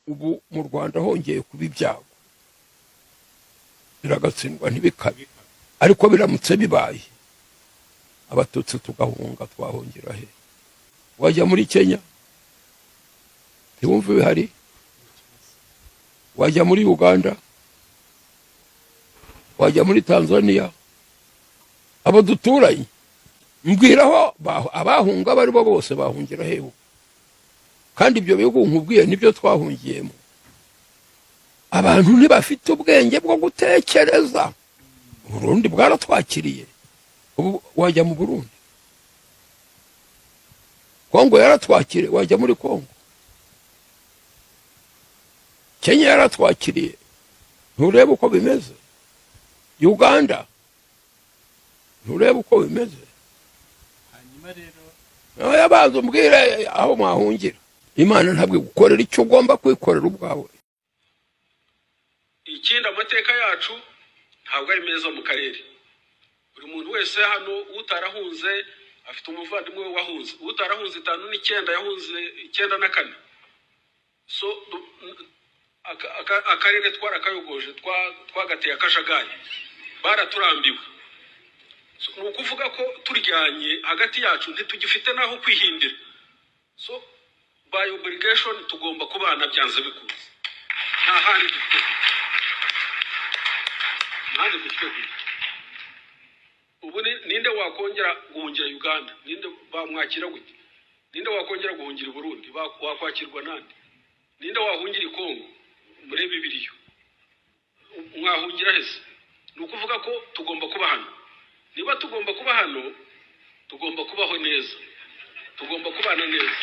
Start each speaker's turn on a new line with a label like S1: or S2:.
S1: ubu mu Rwanda hongeye kuba ibyago biragatsindwa ntibikabe ariko biramutse bibaye abatutsi tugahunga twahungira he wajya muri Kenya ntiwumve bihari wajya muri Uganda wajya muri Tanzania abo duturanye mbwiraho abahunga bari bo bose bahungira heho kandi ibyo bihugu nkubwiye nibyo twahungiyemo abantu ntibafite ubwenge bwo gutekereza Burundi bwaratwakiriye ubu wajya mu Burundi Kongo yaratwakiriye wajya muri Kongo Kenya yaratwakiriye nturebe uko bimeze Uganda nturebe uko bimeze
S2: hanyuma rero
S1: yabanza umbwire aho mwahungira Imana ntabwo gukorera icyo ugomba kwikorera ubwawe
S3: ikindi amateka yacu ntabwo ari meza mu karere buri muntu wese hano utarahunze afite umuvandimwe we wahunze utarahunze 5 yahunze 9 so akarere twarakayogoje twagateye akajagari baraturambiwe ni ukuvuga ko turyanye hagati yacu ntitugifite naho kwihindira so by obligation tugomba kubana byanze bikuze nta handi dufite ubu ninde wakongera guhungira Uganda ninde bamwakira gute ninde wakongera guhungira Burundi wakwakirwa nande ninde wahungira Kongo murebe ibiriyo mwahungira hese ni ukuvuga ko tugomba kuba hano niba tugomba kuba hano tugomba kubaho neza tugomba kubana neza